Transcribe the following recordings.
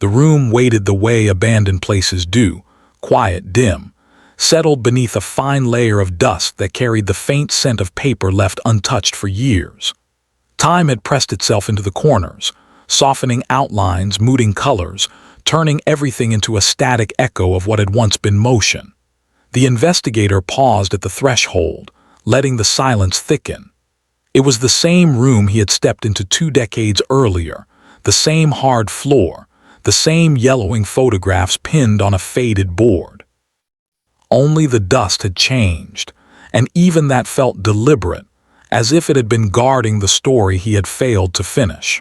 The room waited the way abandoned places do, quiet, dim, settled beneath a fine layer of dust that carried the faint scent of paper left untouched for years. Time had pressed itself into the corners, softening outlines, muting colors, turning everything into a static echo of what had once been motion. The investigator paused at the threshold, letting the silence thicken. It was the same room he had stepped into 2 decades earlier, the same hard floor, the same yellowing photographs pinned on a faded board. Only the dust had changed, and even that felt deliberate, as if it had been guarding the story he had failed to finish.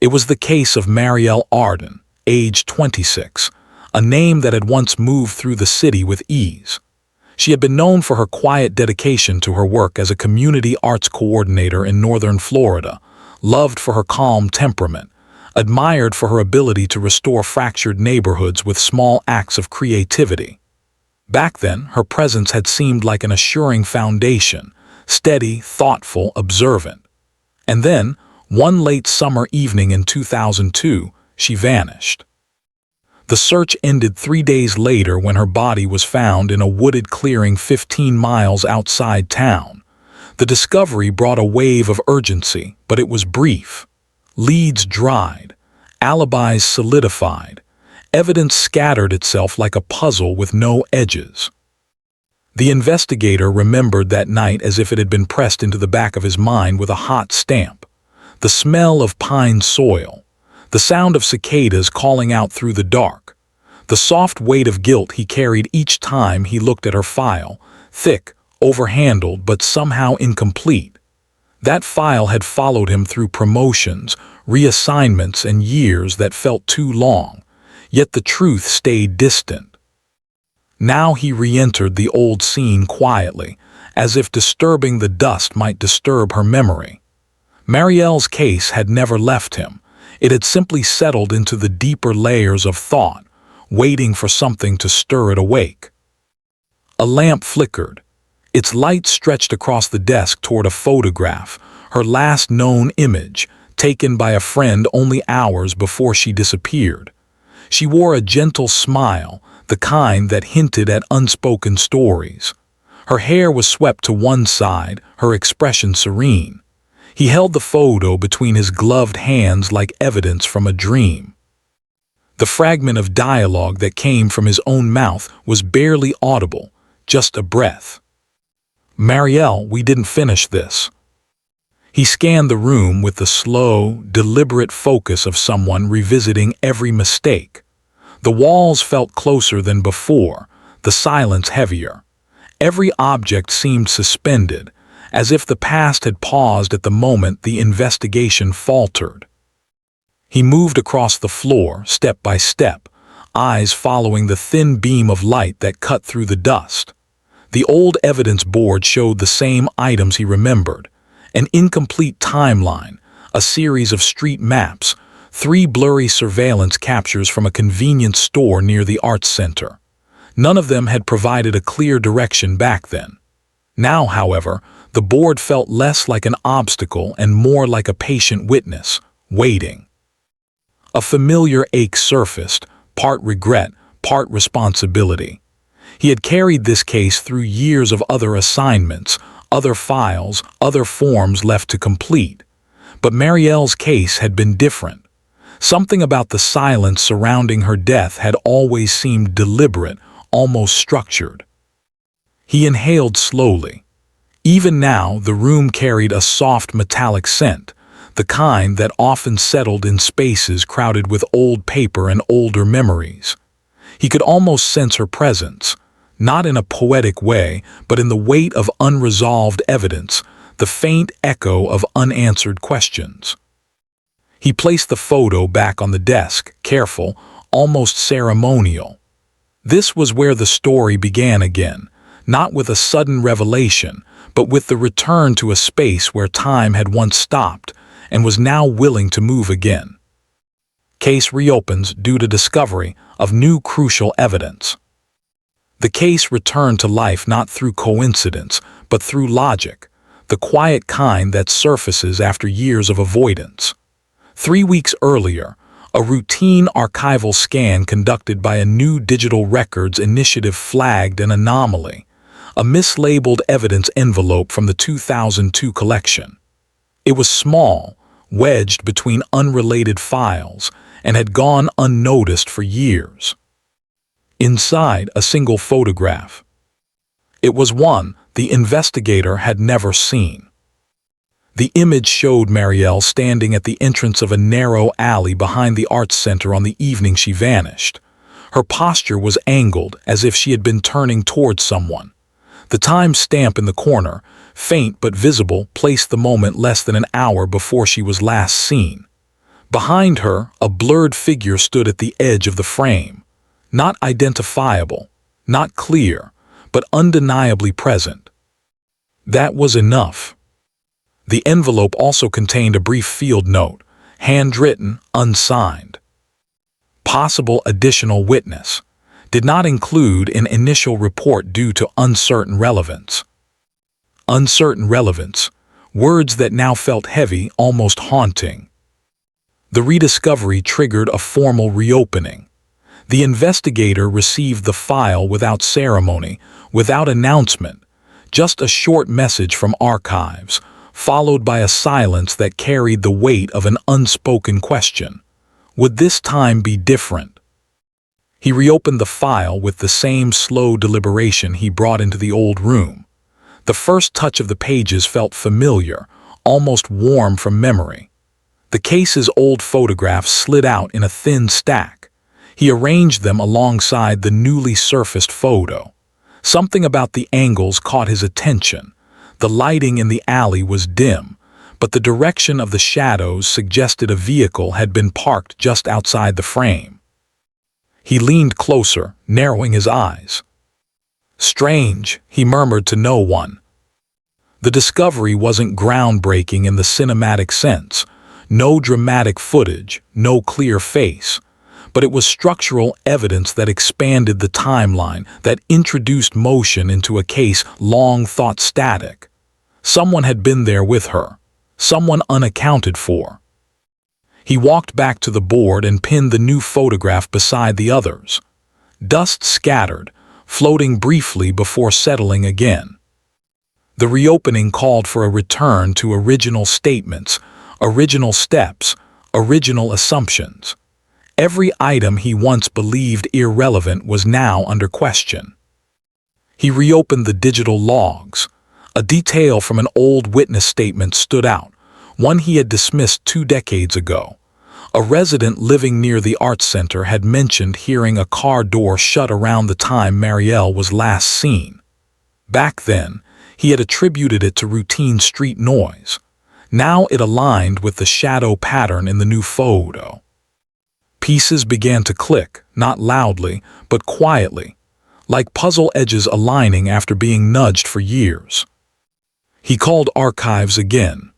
It was the case of Marielle Arden, age 26, a name that had once moved through the city with ease. She had been known for her quiet dedication to her work as a community arts coordinator in northern Florida, loved for her calm temperament, admired for her ability to restore fractured neighborhoods with small acts of creativity. Back then, her presence had seemed like an assuring foundation, steady, thoughtful, observant. And then, one late summer evening in 2002, she vanished. The search ended 3 days later when her body was found in a wooded clearing 15 miles outside town. The discovery brought a wave of urgency, but it was brief. Leads dried, alibis solidified, evidence scattered itself like a puzzle with no edges. The investigator remembered that night as if it had been pressed into the back of his mind with a hot stamp. The smell of pine soil, the sound of cicadas calling out through the dark, the soft weight of guilt he carried each time he looked at her file, thick, overhandled, but somehow incomplete. That file had followed him through promotions, reassignments, and years that felt too long, yet the truth stayed distant. Now he re-entered the old scene quietly, as if disturbing the dust might disturb her memory. Marielle's case had never left him. It had simply settled into the deeper layers of thought, waiting for something to stir it awake. A lamp flickered. Its light stretched across the desk toward a photograph, her last known image, taken by a friend only hours before she disappeared. She wore a gentle smile, the kind that hinted at unspoken stories. Her hair was swept to one side, her expression serene. He held the photo between his gloved hands like evidence from a dream. The fragment of dialogue that came from his own mouth was barely audible, just a breath. "Marielle, we didn't finish this." He scanned the room with the slow, deliberate focus of someone revisiting every mistake. The walls felt closer than before, the silence heavier. Every object seemed suspended, as if the past had paused at the moment the investigation faltered. He moved across the floor, step by step, eyes following the thin beam of light that cut through the dust. The old evidence board showed the same items he remembered: an incomplete timeline, a series of street maps, 3 blurry surveillance captures from a convenience store near the arts center. None of them had provided a clear direction back then. Now, however, the board felt less like an obstacle and more like a patient witness, waiting. A familiar ache surfaced, part regret, part responsibility. He had carried this case through years of other assignments, other files, other forms left to complete. But Marielle's case had been different. Something about the silence surrounding her death had always seemed deliberate, almost structured. He inhaled slowly. Even now, the room carried a soft metallic scent, the kind that often settled in spaces crowded with old paper and older memories. He could almost sense her presence, not in a poetic way, but in the weight of unresolved evidence, the faint echo of unanswered questions. He placed the photo back on the desk, careful, almost ceremonial. This was where the story began again, not with a sudden revelation, but with the return to a space where time had once stopped and was now willing to move again. Case reopens due to discovery of new crucial evidence. The case returned to life not through coincidence, but through logic, the quiet kind that surfaces after years of avoidance. 3 weeks earlier, A routine archival scan conducted by a new digital records initiative flagged an anomaly, a mislabeled evidence envelope from the 2002 collection. It was small, wedged between unrelated files, and had gone unnoticed for years. Inside, a single photograph. It was one the investigator had never seen. The image showed Marielle standing at the entrance of a narrow alley behind the arts center on the evening she vanished. Her posture was angled as if she had been turning towards someone. The time stamp in the corner, faint but visible, placed the moment less than an hour before she was last seen. Behind her, a blurred figure stood at the edge of the frame. Not identifiable, not clear, but undeniably present. That was enough. The envelope also contained a brief field note, handwritten, unsigned. Possible additional witness. Did not include an initial report due to uncertain relevance. Uncertain relevance. Words that now felt heavy, almost haunting. The rediscovery triggered a formal reopening. The investigator received the file without ceremony, without announcement, just a short message from archives, followed by a silence that carried the weight of an unspoken question. Would this time be different? He reopened the file with the same slow deliberation he brought into the old room. The first touch of the pages felt familiar, almost warm from memory. The case's old photographs slid out in a thin stack. He arranged them alongside the newly surfaced photo. Something about the angles caught his attention. The lighting in the alley was dim, but the direction of the shadows suggested a vehicle had been parked just outside the frame. He leaned closer, narrowing his eyes. Strange, he murmured to no one. The discovery wasn't groundbreaking in the cinematic sense. No dramatic footage, no clear face. But it was structural evidence that expanded the timeline, that introduced motion into a case long thought static. Someone had been there with her, someone unaccounted for. He walked back to the board and pinned the new photograph beside the others. Dust scattered, floating briefly before settling again. The reopening called for a return to original statements, original steps, original assumptions. Every item he once believed irrelevant was now under question. He reopened the digital logs. A detail from an old witness statement stood out, one he had dismissed 2 decades ago. A resident living near the arts center had mentioned hearing a car door shut around the time Marielle was last seen. Back then, he had attributed it to routine street noise. Now it aligned with the shadow pattern in the new photo. Pieces began to click, not loudly, but quietly, like puzzle edges aligning after being nudged for years. He called archives again.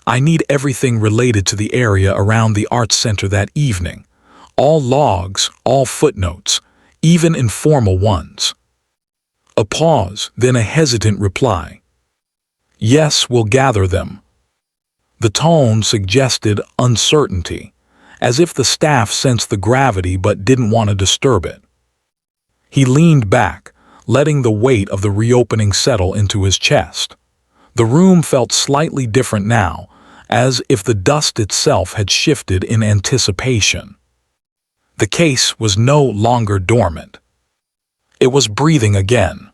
I need everything related to the area around the arts center that evening. All logs, all footnotes, even informal ones. A pause, then a hesitant reply. Yes, we'll gather them. The tone suggested uncertainty, as if the staff sensed the gravity but didn't want to disturb it. He leaned back, letting the weight of the reopening settle into his chest. The room felt slightly different now, as if the dust itself had shifted in anticipation. The case was no longer dormant. It was breathing again.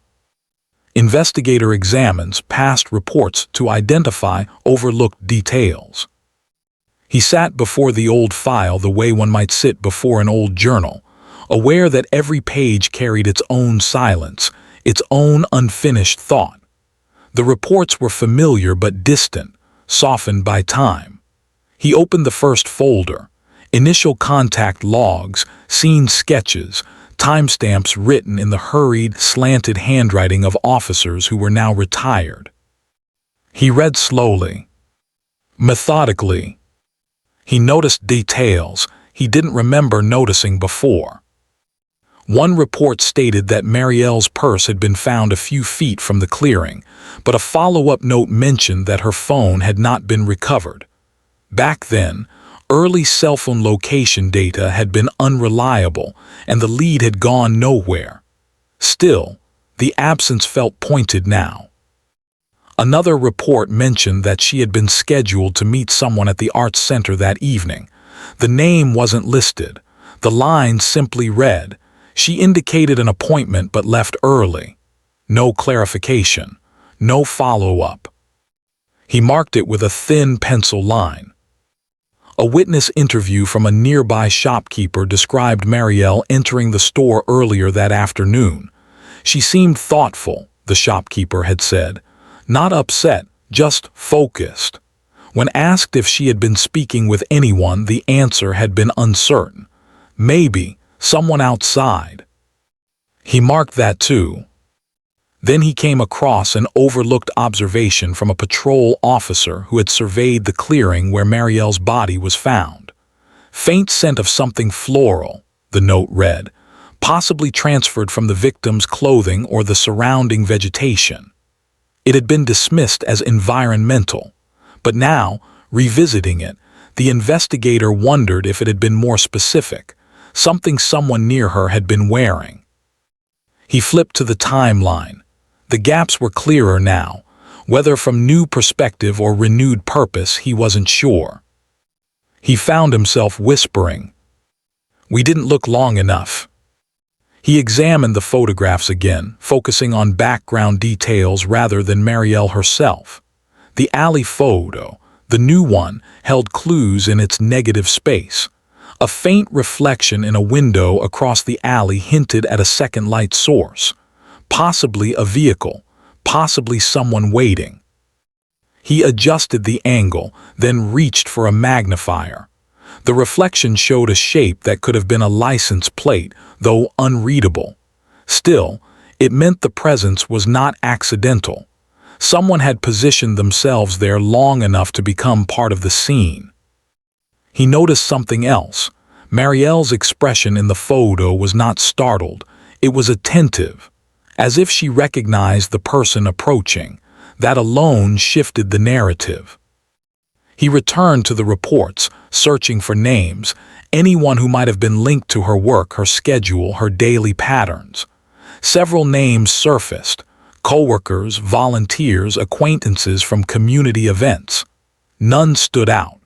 Investigator examines past reports to identify overlooked details. He sat before the old file the way one might sit before an old journal, aware that every page carried its own silence, its own unfinished thought. The reports were familiar but distant, softened by time. He opened the first folder, initial contact logs, scene sketches, timestamps written in the hurried, slanted handwriting of officers who were now retired. He read slowly, methodically. He noticed details he didn't remember noticing before. One report stated that Marielle's purse had been found a few feet from the clearing, but a follow-up note mentioned that her phone had not been recovered. Back then, Early cell phone location data had been unreliable, and the lead had gone nowhere. Still, the absence felt pointed now. Another report mentioned that she had been scheduled to meet someone at the arts center that evening. The name wasn't listed. The line simply read, "She indicated an appointment but left early." No clarification, no follow-up. He marked it with a thin pencil line. A witness interview from a nearby shopkeeper described Marielle entering the store earlier that afternoon. She seemed thoughtful, the shopkeeper had said. Not upset, just focused. When asked if she had been speaking with anyone, the answer had been uncertain. Maybe someone outside. He marked that too. Then he came across an overlooked observation from a patrol officer who had surveyed the clearing where Marielle's body was found. Faint scent of something floral, the note read, possibly transferred from the victim's clothing or the surrounding vegetation. It had been dismissed as environmental, but now, revisiting it, the investigator wondered if it had been more specific, something someone near her had been wearing. He flipped to the timeline. The gaps were clearer now. Whether from new perspective or renewed purpose, he wasn't sure. He found himself whispering, "We didn't look long enough." He examined the photographs again, focusing on background details rather than Marielle herself. The alley photo, the new one, held clues in its negative space. A faint reflection in a window across the alley hinted at a second light source. Possibly a vehicle, possibly someone waiting. He adjusted the angle, then reached for a magnifier. The reflection showed a shape that could have been a license plate, though unreadable. Still, it meant the presence was not accidental. Someone had positioned themselves there long enough to become part of the scene. He noticed something else. Marielle's expression in the photo was not startled. It was attentive, as if she recognized the person approaching. That alone shifted the narrative. He returned to the reports, searching for names, anyone who might have been linked to her work, her schedule, her daily patterns. Several names surfaced: coworkers, volunteers, acquaintances from community events. None stood out.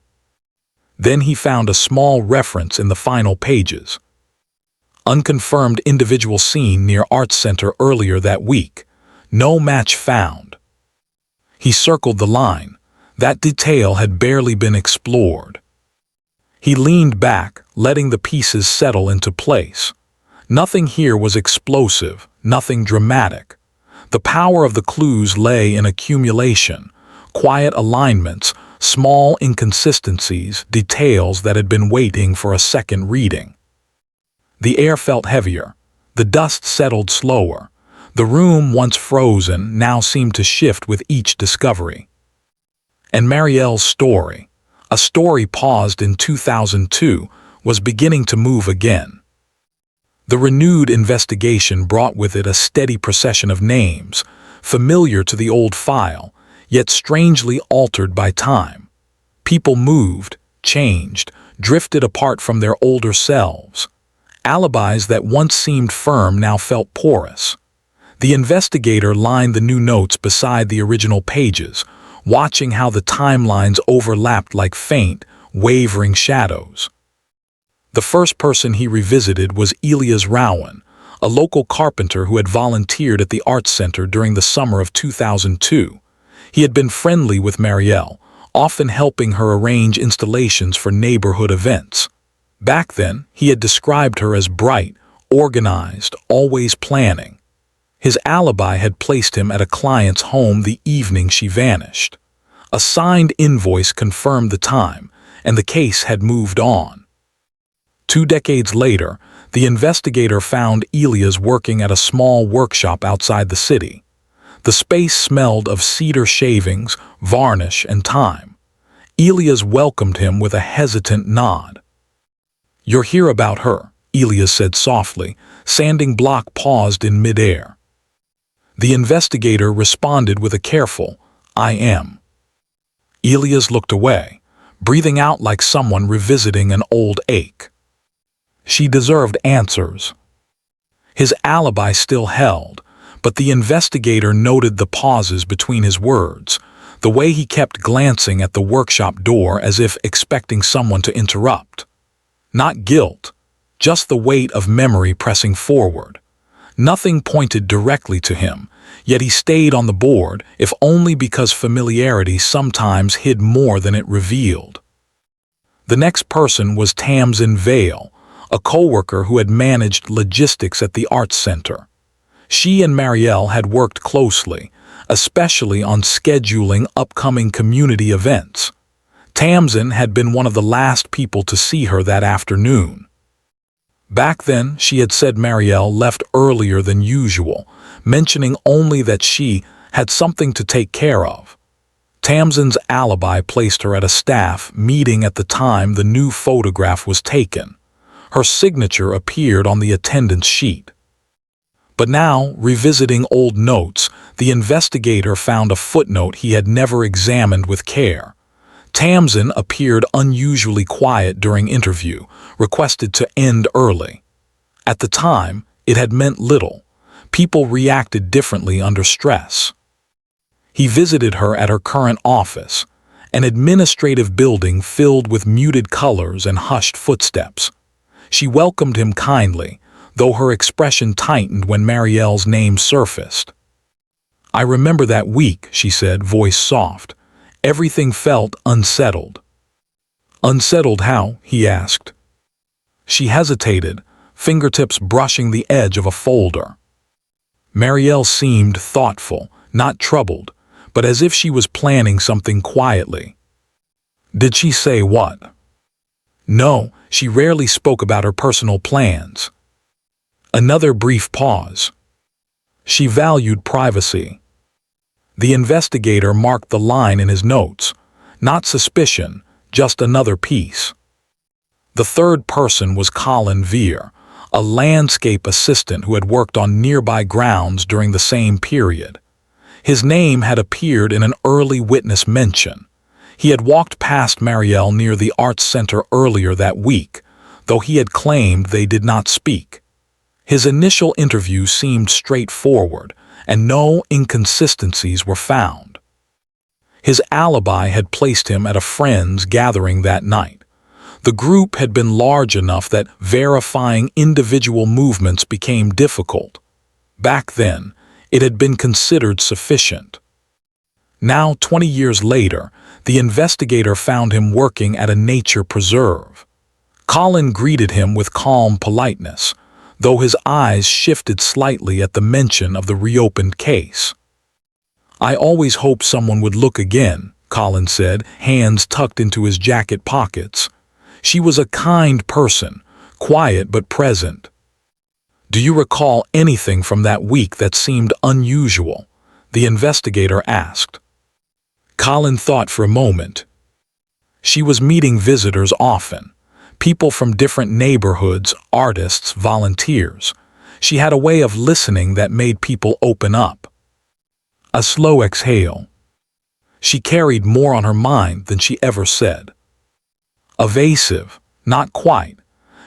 Then he found a small reference in the final pages. Unconfirmed individual seen near Arts Center earlier that week. No match found. He circled the line. That detail had barely been explored. He leaned back, letting the pieces settle into place. Nothing here was explosive, nothing dramatic. The power of the clues lay in accumulation, quiet alignments, small inconsistencies, details that had been waiting for a second reading. The air felt heavier. The dust settled slower. The room, once frozen, now seemed to shift with each discovery. And Marielle's story, a story paused in 2002, was beginning to move again. The renewed investigation brought with it a steady procession of names, familiar to the old file, yet strangely altered by time. People moved, changed, drifted apart from their older selves. Alibis that once seemed firm now felt porous. The investigator lined the new notes beside the original pages, watching how the timelines overlapped like faint, wavering shadows. The first person he revisited was Elias Rowan, a local carpenter who had volunteered at the Arts Center during the summer of 2002. He had been friendly with Marielle, often helping her arrange installations for neighborhood events. Back then, he had described her as bright, organized, always planning. His alibi had placed him at a client's home the evening she vanished. A signed invoice confirmed the time, and the case had moved on. 2 decades later, the investigator found Elias working at a small workshop outside the city. The space smelled of cedar shavings, varnish, and time. Elias welcomed him with a hesitant nod. "You're here about her," Elias said softly. Sanding block paused in midair. The investigator responded with a careful, "I am." Elias looked away, breathing out like someone revisiting an old ache. She deserved answers. His alibi still held, but the investigator noted the pauses between his words, the way he kept glancing at the workshop door as if expecting someone to interrupt. Not guilt, just the weight of memory pressing forward. Nothing pointed directly to him, yet he stayed on the board, if only because familiarity sometimes hid more than it revealed. The next person was Tamsin Vale, a coworker who had managed logistics at the Arts Center. She and Marielle had worked closely, especially on scheduling upcoming community events. Tamsin had been one of the last people to see her that afternoon. Back then, she had said Marielle left earlier than usual, mentioning only that she had something to take care of. Tamsin's alibi placed her at a staff meeting at the time the new photograph was taken. Her signature appeared on the attendance sheet. But now, revisiting old notes, the investigator found a footnote he had never examined with care. Tamsin appeared unusually quiet during interview, requested to end early. At the time, it had meant little. People reacted differently under stress. He visited her at her current office, an administrative building filled with muted colors and hushed footsteps. She welcomed him kindly, though her expression tightened when Marielle's name surfaced. "I remember that week," she said, voice soft. Everything felt unsettled. "Unsettled how?" he asked. She hesitated, fingertips brushing the edge of a folder. Marielle seemed thoughtful, not troubled, but as if she was planning something quietly. "Did she say what?" "No, she rarely spoke about her personal plans." Another brief pause. She valued privacy. The investigator marked the line in his notes. Not suspicion, just another piece. The third person was Colin Veer, a landscape assistant who had worked on nearby grounds during the same period. His name had appeared in an early witness mention. He had walked past Marielle near the Arts Center earlier that week, though he had claimed they did not speak. His initial interview seemed straightforward, and no inconsistencies were found. His alibi had placed him at a friend's gathering that night. The group had been large enough that verifying individual movements became difficult. Back then, it had been considered sufficient. Now, 20 years later, the investigator found him working at a nature preserve. Colin greeted him with calm politeness, though his eyes shifted slightly at the mention of the reopened case. "I always hoped someone would look again," Colin said, hands tucked into his jacket pockets. "She was a kind person, quiet but present." "Do you recall anything from that week that seemed unusual?" the investigator asked. Colin thought for a moment. "She was meeting visitors often. People from different neighborhoods, artists, volunteers. She had a way of listening that made people open up." A slow exhale. "She carried more on her mind than she ever said." Evasive, not quite,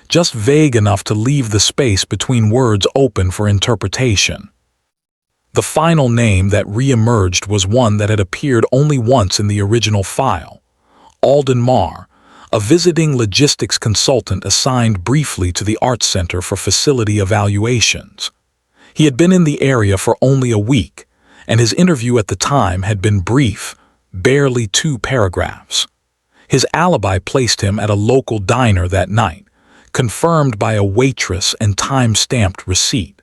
just vague enough to leave the space between words open for interpretation. The final name that re-emerged was one that had appeared only once in the original file: Alden Marr, a visiting logistics consultant assigned briefly to the Arts Center for facility evaluations. He had been in the area for only a week, and his interview at the time had been brief, barely 2 paragraphs. His alibi placed him at a local diner that night, confirmed by a waitress and time-stamped receipt.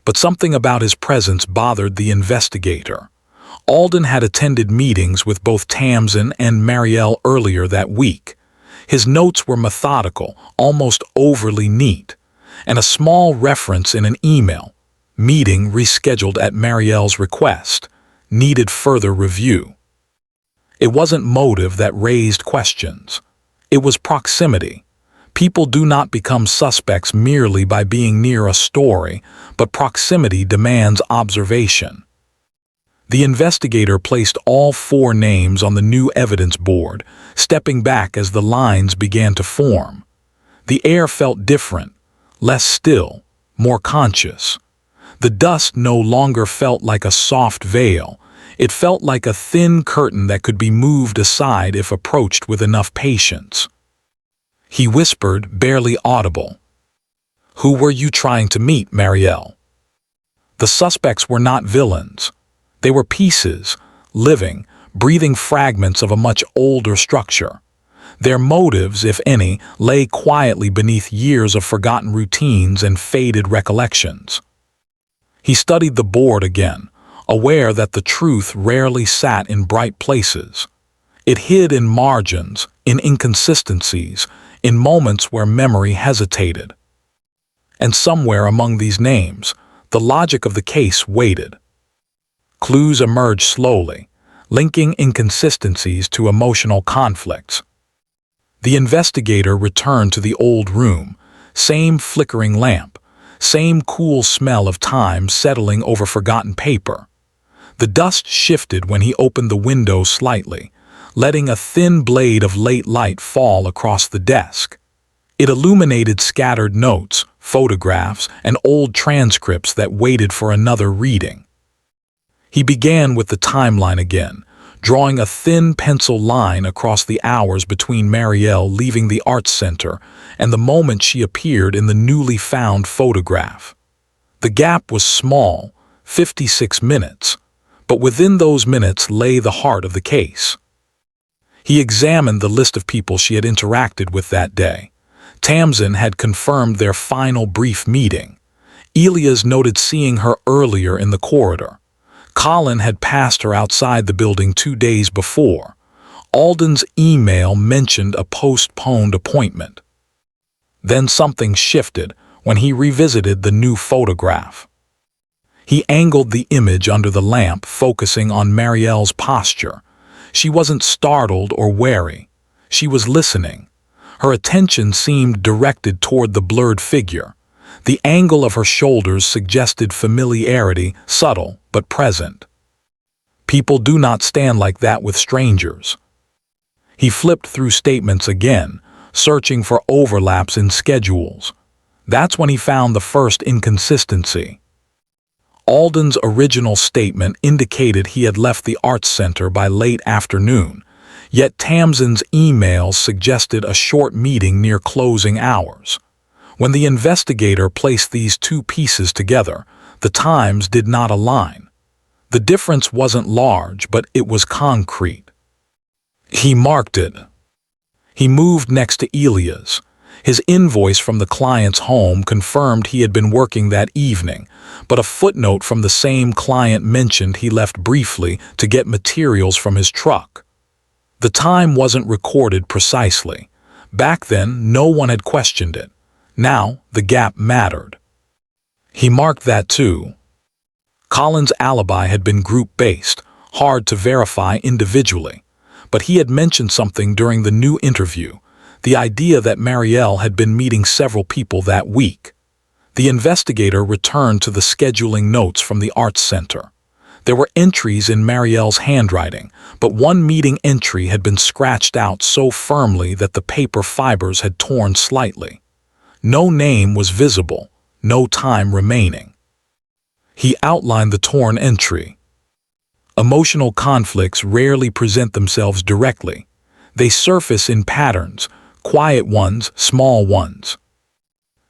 But something about his presence bothered the investigator. Alden had attended meetings with both Tamsin and Marielle earlier that week. His notes were methodical, almost overly neat, and a small reference in an email, meeting rescheduled at Marielle's request, needed further review. It wasn't motive that raised questions. It was proximity. People do not become suspects merely by being near a story, but proximity demands observation. The investigator placed all 4 names on the new evidence board, stepping back as the lines began to form. The air felt different, less still, more conscious. The dust no longer felt like a soft veil. It felt like a thin curtain that could be moved aside if approached with enough patience. He whispered, barely audible. "Who were you trying to meet, Marielle?" The suspects were not villains. They were pieces, living, breathing fragments of a much older structure. Their motives, if any, lay quietly beneath years of forgotten routines and faded recollections. He studied the board again, aware that the truth rarely sat in bright places. It hid in margins, in inconsistencies, in moments where memory hesitated. And somewhere among these names, the logic of the case waited. Clues emerged slowly, linking inconsistencies to emotional conflicts. The investigator returned to the old room, same flickering lamp, same cool smell of time settling over forgotten paper. The dust shifted when he opened the window slightly, letting a thin blade of late light fall across the desk. It illuminated scattered notes, photographs, and old transcripts that waited for another reading. He began with the timeline again, drawing a thin pencil line across the hours between Marielle leaving the arts center and the moment she appeared in the newly found photograph. The gap was small, 56 minutes, but within those minutes lay the heart of the case. He examined the list of people she had interacted with that day. Tamsin had confirmed their final brief meeting. Elias noted seeing her earlier in the corridor. Colin had passed her outside the building 2 days before. Alden's email mentioned a postponed appointment. Then something shifted when he revisited the new photograph. He angled the image under the lamp, focusing on Marielle's posture. She wasn't startled or wary. She was listening. Her attention seemed directed toward the blurred figure. The angle of her shoulders suggested familiarity, subtle but present. People do not stand like that with strangers. He flipped through statements again, searching for overlaps in schedules. That's when he found the first inconsistency. Alden's original statement indicated he had left the arts center by late afternoon, yet Tamsin's emails suggested a short meeting near closing hours. When the investigator placed these 2 pieces together, the times did not align. The difference wasn't large, but it was concrete. He marked it. He moved next to Elias. His invoice from the client's home confirmed he had been working that evening, but a footnote from the same client mentioned he left briefly to get materials from his truck. The time wasn't recorded precisely. Back then, no one had questioned it. Now, the gap mattered. He marked that too. Colin's alibi had been group-based, hard to verify individually, but he had mentioned something during the new interview, the idea that Marielle had been meeting several people that week. The investigator returned to the scheduling notes from the arts center. There were entries in Marielle's handwriting, but one meeting entry had been scratched out so firmly that the paper fibers had torn slightly. No name was visible, no time remaining. He outlined the torn entry. Emotional conflicts rarely present themselves directly. They surface in patterns, quiet ones, small ones.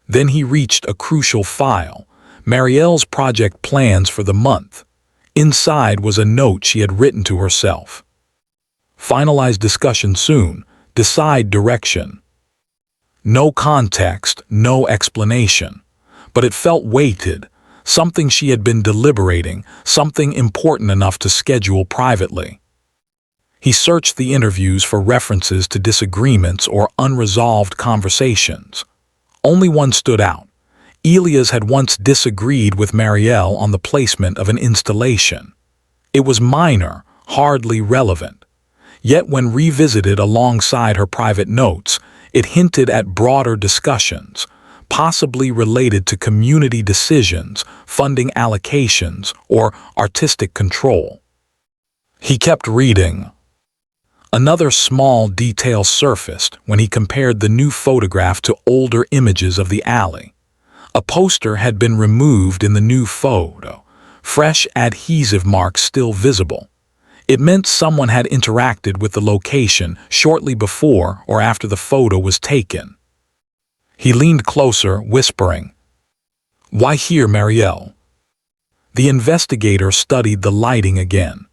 Then he reached a crucial file, Marielle's project plans for the month. Inside was a note she had written to herself. Finalize discussion soon. Decide direction. No context, no explanation. But it felt weighted, something she had been deliberating, something important enough to schedule privately. He searched the interviews for references to disagreements or unresolved conversations. Only one stood out. Elias had once disagreed with Marielle on the placement of an installation. It was minor, hardly relevant. Yet when revisited alongside her private notes, it hinted at broader discussions, possibly related to community decisions, funding allocations, or artistic control. He kept reading. Another small detail surfaced when he compared the new photograph to older images of the alley. A poster had been removed in the new photo, fresh adhesive marks still visible. It meant someone had interacted with the location shortly before or after the photo was taken. He leaned closer, whispering, "Why here, Marielle?" The investigator studied the lighting again.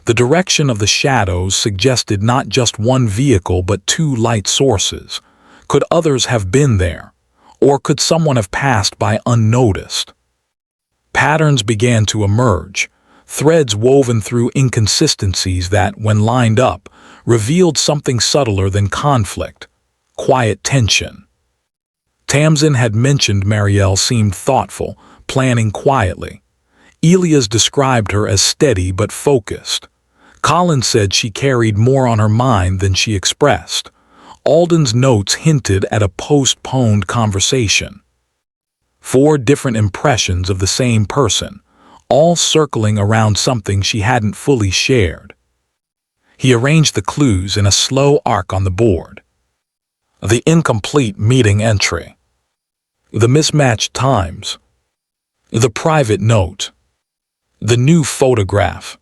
The direction of the shadows suggested not just one vehicle but two light sources. Could others have been there? Or could someone have passed by unnoticed? Patterns began to emerge, threads woven through inconsistencies that, when lined up, revealed something subtler than conflict: quiet tension. Tamsin had mentioned Marielle seemed thoughtful, planning quietly. Elias described her as steady but focused. Colin said she carried more on her mind than she expressed. Alden's notes hinted at a postponed conversation. 4 different impressions of the same person, all circling around something she hadn't fully shared. He arranged the clues in a slow arc on the board. The incomplete meeting entry. The mismatched times. The private note. The new photograph.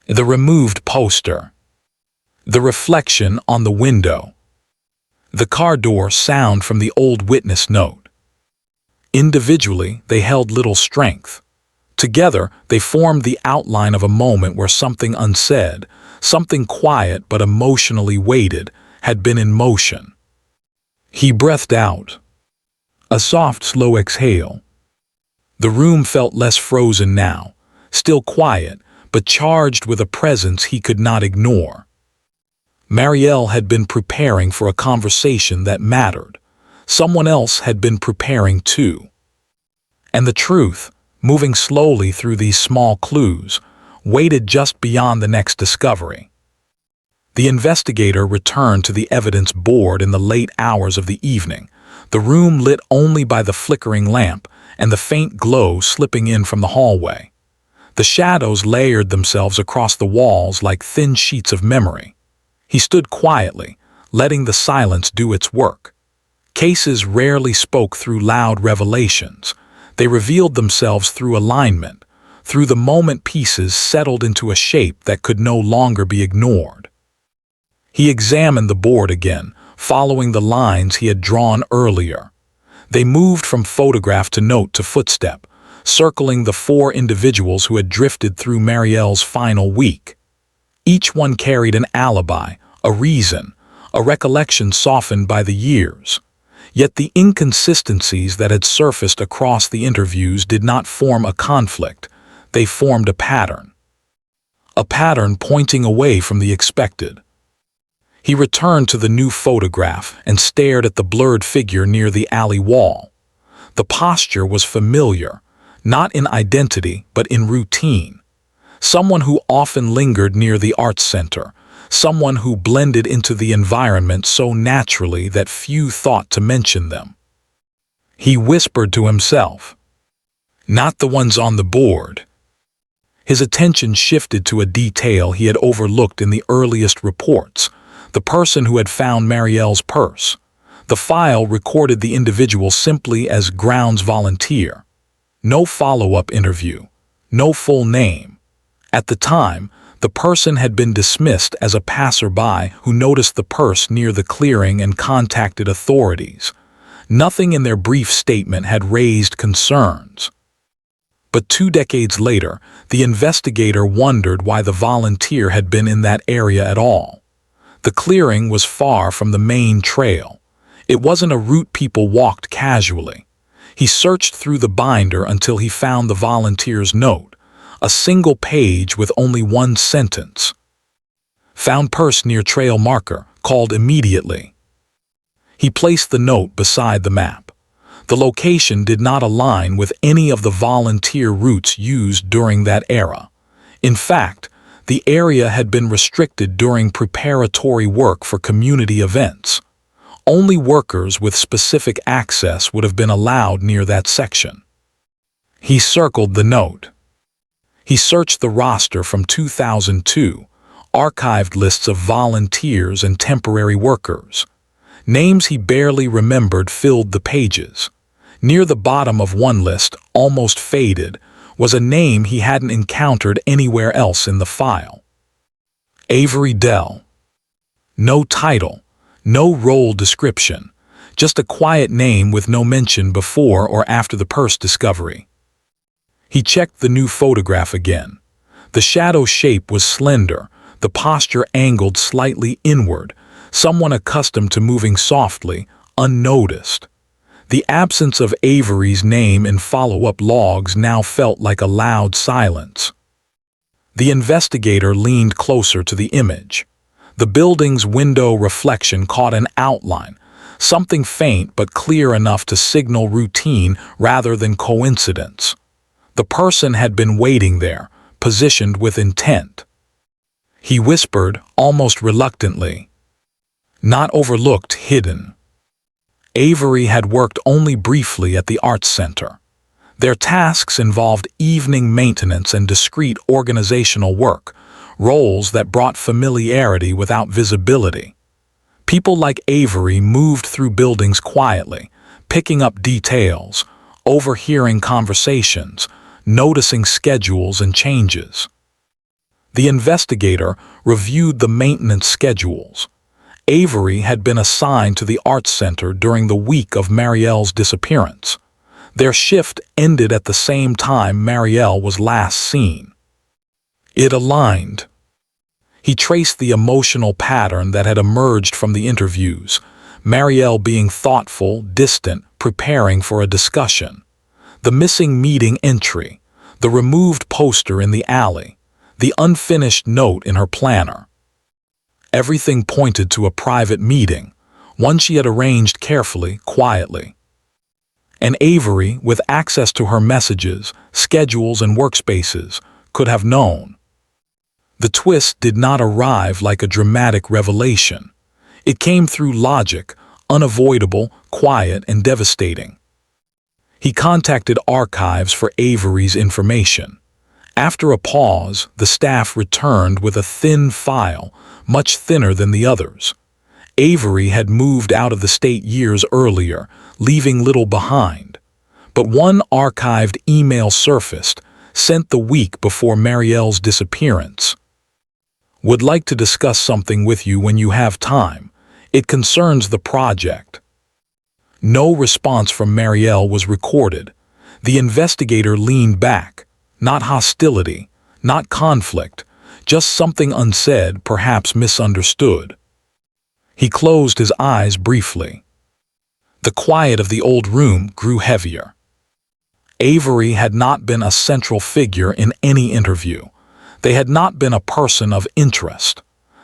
The removed poster. The reflection on the window. The car door sound from the old witness note. Individually, they held little strength. Together, they formed the outline of a moment where something unsaid, something quiet but emotionally weighted, had been in motion. He breathed out. A soft, slow exhale. The room felt less frozen now, still quiet, but charged with a presence he could not ignore. Marielle had been preparing for a conversation that mattered. Someone else had been preparing too. And the truth, moving slowly through these small clues, waited just beyond the next discovery. The investigator returned to the evidence board in the late hours of the evening, the room lit only by the flickering lamp and the faint glow slipping in from the hallway. The shadows layered themselves across the walls like thin sheets of memory. He stood quietly, letting the silence do its work. Cases rarely spoke through loud revelations. They revealed themselves through alignment, through the moment pieces settled into a shape that could no longer be ignored. He examined the board again, following the lines he had drawn earlier. They moved from photograph to note to footstep, circling the 4 individuals who had drifted through Marielle's final week. Each one carried an alibi, a reason, a recollection softened by the years. Yet the inconsistencies that had surfaced across the interviews did not form a conflict. They formed a pattern. A pattern pointing away from the expected. He returned to the new photograph and stared at the blurred figure near the alley wall. The posture was familiar, not in identity but in routine. Someone who often lingered near the arts center, someone who blended into the environment so naturally that few thought to mention them. He whispered to himself, "Not the ones on the board." His attention shifted to a detail he had overlooked in the earliest reports, the person who had found Marielle's purse. The file recorded the individual simply as grounds volunteer. No follow-up interview, no full name. At the time, the person had been dismissed as a passerby who noticed the purse near the clearing and contacted authorities. Nothing in their brief statement had raised concerns. But 2 decades later, the investigator wondered why the volunteer had been in that area at all. The clearing was far from the main trail. It wasn't a route people walked casually. He searched through the binder until he found the volunteer's note, a single page with only one sentence. "Found purse near trail marker, called immediately." He placed the note beside the map. The location did not align with any of the volunteer routes used during that era. In fact, the area had been restricted during preparatory work for community events. Only workers with specific access would have been allowed near that section. He circled the note. He searched the roster from 2002, archived lists of volunteers and temporary workers. Names he barely remembered filled the pages. Near the bottom of one list, almost faded, was a name he hadn't encountered anywhere else in the file. Avery Dell. No title, no role description, just a quiet name with no mention before or after the purse discovery. He checked the new photograph again. The shadow shape was slender, the posture angled slightly inward, someone accustomed to moving softly, unnoticed. The absence of Avery's name in follow-up logs now felt like a loud silence. The investigator leaned closer to the image. The building's window reflection caught an outline, something faint but clear enough to signal routine rather than coincidence. The person had been waiting there, positioned with intent. He whispered, almost reluctantly, "Not overlooked, hidden." Avery had worked only briefly at the Arts Center. Their tasks involved evening maintenance and discreet organizational work, roles that brought familiarity without visibility. People like Avery moved through buildings quietly, picking up details, overhearing conversations, noticing schedules and changes. The investigator reviewed the maintenance schedules. Avery had been assigned to the Arts Center during the week of Marielle's disappearance. Their shift ended at the same time Marielle was last seen. It aligned. He traced the emotional pattern that had emerged from the interviews, Marielle being thoughtful, distant, preparing for a discussion. The missing meeting entry, the removed poster in the alley, the unfinished note in her planner. Everything pointed to a private meeting, one she had arranged carefully, quietly. And Avery, with access to her messages, schedules, and workspaces, could have known. The twist did not arrive like a dramatic revelation. It came through logic, unavoidable, quiet, and devastating. He contacted archives for Avery's information. After a pause, the staff returned with a thin file, much thinner than the others. Avery had moved out of the state years earlier, leaving little behind. But one archived email surfaced, sent the week before Marielle's disappearance. "Would like to discuss something with you when you have time. It concerns the project." No response from Marielle was recorded. The investigator leaned back. Not hostility, not conflict, just something unsaid, perhaps misunderstood. He closed his eyes briefly. The quiet of the old room grew heavier. Avery had not been a central figure in any interview. They had not been a person of interest.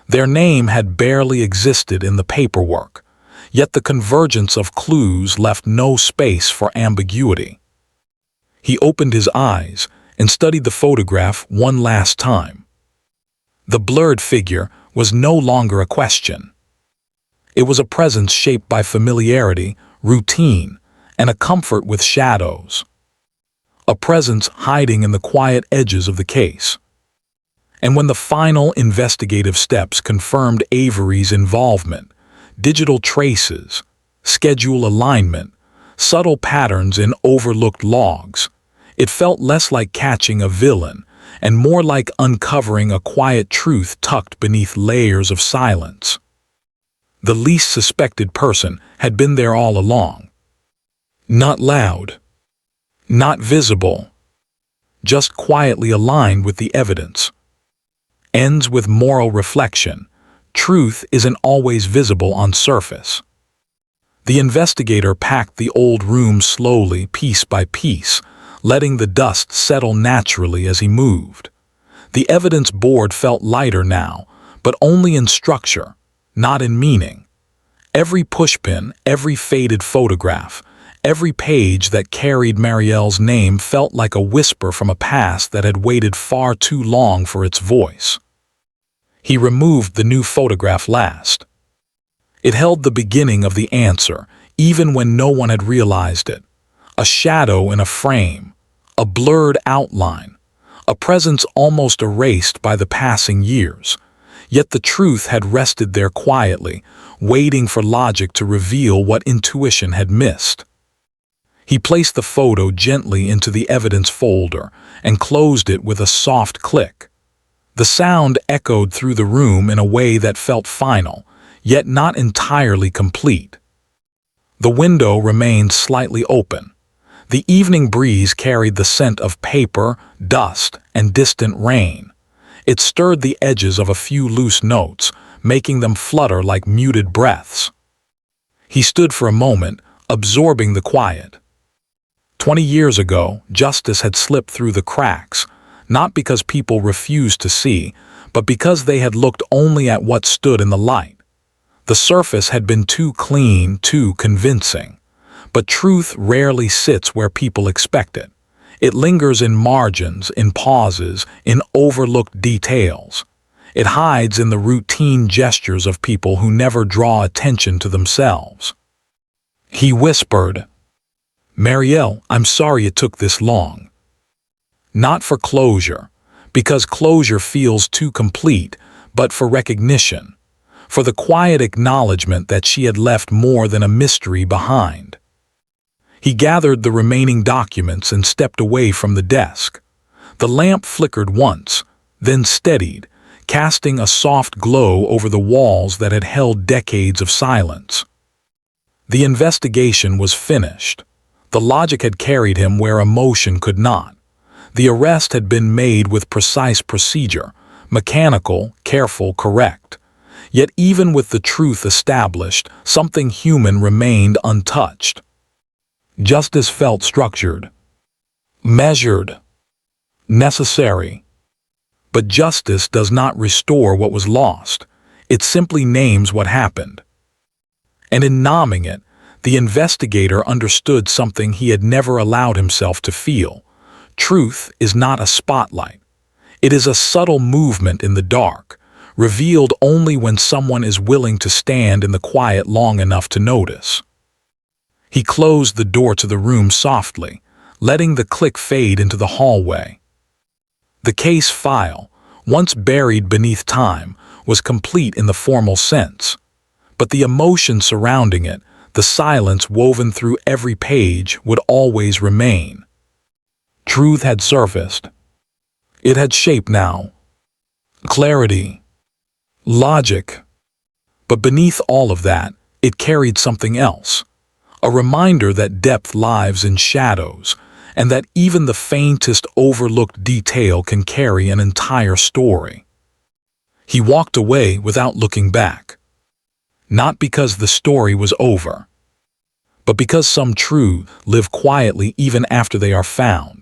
Their name had barely existed in the paperwork, yet the convergence of clues left no space for ambiguity. He opened his eyes and studied the photograph one last time. The blurred figure was no longer a question. It was a presence shaped by familiarity, routine, and a comfort with shadows. A presence hiding in the quiet edges of the case. And when the final investigative steps confirmed Avery's involvement, digital traces, schedule alignment, subtle patterns in overlooked logs, it felt less like catching a villain and more like uncovering a quiet truth tucked beneath layers of silence. The least suspected person had been there all along. Not loud, not visible, just quietly aligned with the evidence. Ends with moral reflection. Truth isn't always visible on surface. The investigator packed the old room slowly, piece by piece, letting the dust settle naturally as he moved. The evidence board felt lighter now, but only in structure, not in meaning. Every pushpin, every faded photograph, every page that carried Marielle's name felt like a whisper from a past that had waited far too long for its voice. He removed the new photograph last. It held the beginning of the answer, even when no one had realized it. A shadow in a frame, a blurred outline, a presence almost erased by the passing years. Yet the truth had rested there quietly, waiting for logic to reveal what intuition had missed. He placed the photo gently into the evidence folder and closed it with a soft click. The sound echoed through the room in a way that felt final, yet not entirely complete. The window remained slightly open. The evening breeze carried the scent of paper, dust, and distant rain. It stirred the edges of a few loose notes, making them flutter like muted breaths. He stood for a moment, absorbing the quiet. 20 years ago, justice had slipped through the cracks, not because people refused to see, but because they had looked only at what stood in the light. The surface had been too clean, too convincing. But truth rarely sits where people expect it. It lingers in margins, in pauses, in overlooked details. It hides in the routine gestures of people who never draw attention to themselves. He whispered, "Marielle, I'm sorry it took this long." Not for closure, because closure feels too complete, but for recognition, for the quiet acknowledgement that she had left more than a mystery behind. He gathered the remaining documents and stepped away from the desk. The lamp flickered once, then steadied, casting a soft glow over the walls that had held decades of silence. The investigation was finished. The logic had carried him where emotion could not. The arrest had been made with precise procedure, mechanical, careful, correct. Yet even with the truth established, something human remained untouched. Justice felt structured, measured, necessary. But justice does not restore what was lost. It simply names what happened. And in naming it, the investigator understood something he had never allowed himself to feel. Truth is not a spotlight. It is a subtle movement in the dark, revealed only when someone is willing to stand in the quiet long enough to notice. He closed the door to the room softly, letting the click fade into the hallway. The case file, once buried beneath time, was complete in the formal sense. But the emotion surrounding it, the silence woven through every page, would always remain. Truth had surfaced. It had shape now. Clarity. Logic. But beneath all of that, it carried something else. A reminder that depth lives in shadows, and that even the faintest overlooked detail can carry an entire story. He walked away without looking back. Not because the story was over, but because some truths live quietly even after they are found.